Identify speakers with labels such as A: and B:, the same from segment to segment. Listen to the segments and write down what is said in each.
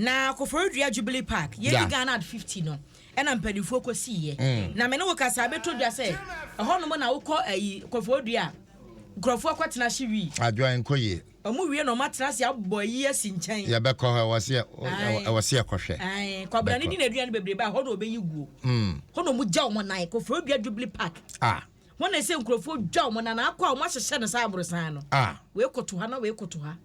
A: na koforodua Jubilee Park ye Ghana at 50 no ena mpanifo ko siye na me no wo kasa beto dua se ho no mo na wo ko koforodua grofo kwatena hyewi
B: adwa enkoye
A: omu wie no matena se aboyi asi nchen
B: ya be ko wase kohwe
A: kwabra ni di na aduane bebre ba ho no obeyi guo ho no mu gya omo nan koforodua Jubilee Park wona se nkrofo dwa omo na akwa omo hyehye no sa abrosan no we koto ha na we koto ha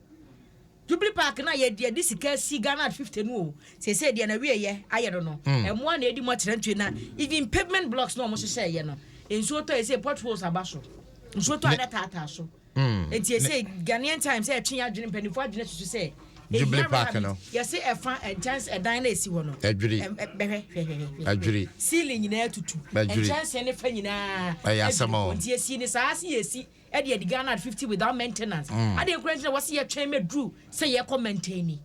A: Jubilee Park na ye de sika si Ghana at 50 no se de na wie ye ayero no emo na edi mo kyerentwe na even pavement blocks no omo hyehye ye no enso to se potholes abaso enso to ada tata so enti se Ghanaian Times say twen adwene panifo adwene susu se
B: Jubilee Park no
A: yes say efa chance edan na esi ho no
B: adwiri
A: ceiling nyina tutu chance ne fa nyina
B: ayasamo
A: enti esi ni saa se esi e de Ghana at 50 without maintenance ade encourage was ye twen medru say ye maintain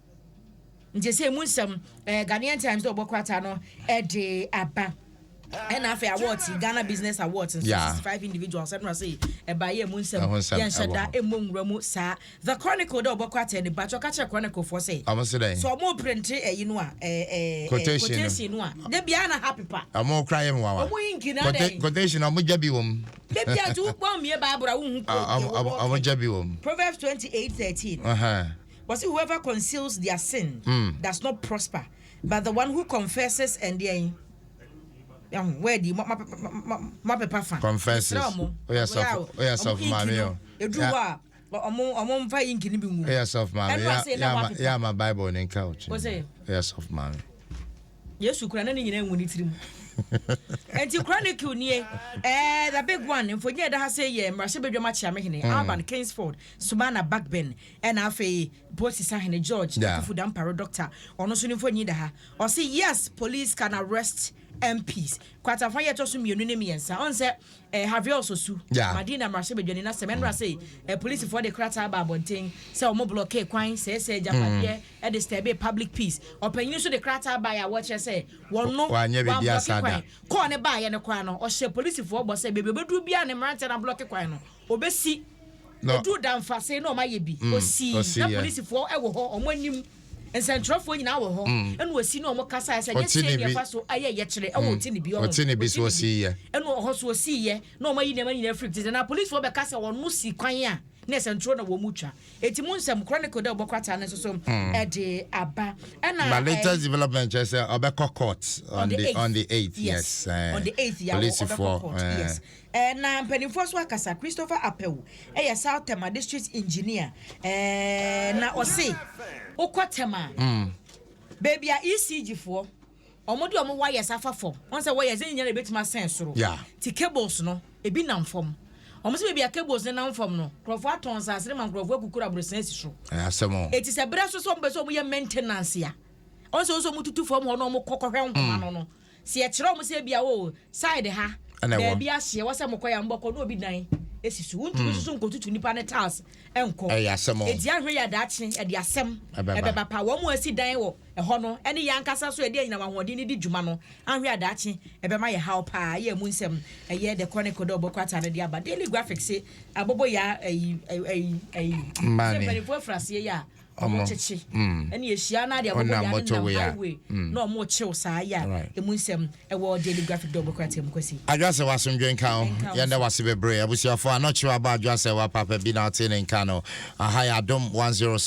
A: nje say mu nsem Ghanaian Times do bokwata no e de aba and after awards Ghana Business Awards and 65 individuals and say by ye mu nsem ye shada emonwramu sa the Chronicle do bokwata ni bacho ka che Chronicle for say so mo print you know quotation no de bia na happy pa
B: amo cry em wawa quotation amo jabi wom
A: de bia ju pon me Bible wo hu
B: amo jabi wom
A: Proverbs 28:13 was whoever conceals their sin does not prosper but the one who confesses and the where the my papa fan
B: confesses yourself mami yo
A: eduwa omo mfa yinkini bi mu
B: yourself mami ya my Bible in couch yourself mami
A: Yesu kura na nyina enwuni tirim enti Chronicle nie the big one mfonye da ha say ye mrashe bedwama chia mehene Alban Kingsford Sumana Bagbin and afi Bosi Sahene George Akufudam Paro doctor ono so ni mfonye da ha or say yes police can arrest MPs kwata fa ye to so mienu ne miensa on say have you also su Madina mrashe bedwani na semenra say police for the krata ba bonten say o mo block kwan say japade e de stebe public peace opanyin so the krata ba ya watch say wonno
B: wa nya be dia sada
A: ko ne ba ye ne kwan no o she police for bo say bebe bedu bia ne mrante na block kwan no obesi do damfa say no ma ye bi osi na police for e wo ho o mo anim ensantrofo nyina wo ho enu osi no mo kasa say yes ye fa so aye ye kire e wo ti ne bi o
B: ti ne bi so osi ye
A: enu ho so osi ye no mo yi ne ma nyina free na police for be kasa won no si kwan a na esantro na wo mutwa eti mu nsem Chronicle da obokwata na so e de aba na
B: my latest development just obeko court on the 8th yes
A: on the 8th ya
B: police for
A: yes na mpanifo so akasa Christopher Apewu e South Tema district engineer na osi okotema baby a ECG for omodi omo wires afa fom won say wires nyanya na betima sense ro ti cables no ebi nam fom omo say baby a cables nam fom no crofo aton sa asere man crofo akukura brosen si so
B: asemo
A: eti se bra so mbe so mo ye maintenance ya on say so mo tutu fom ho no mo kokohwe nhoma no se e kire omo say bia wo side ha baby a hye wo say mo koya mboko no obi dan esisu untu susu nkotutu nipa ne task enko edi ahwe ya dachi edi asem ebeba pa wo mu asi dan wo eho no ene yankasa so edi anyina wahodi ni di djuma no ahwe ya dachi ebema ye how pa ye mu nsem eye the Chronicle do bokwata ne dia ba daily graphics Aboboyaa mani for frase ya omo cheche ene ye hia na dia Aboboyaa na no omo chew saa ya emu nsem ewo daily graphic do bokwata mu kwesi
B: adwase wasomdwen kan yenda wase bebre abusiafo anoche aba adwase wa papa bi na ate ne nka no aha ya Adom 106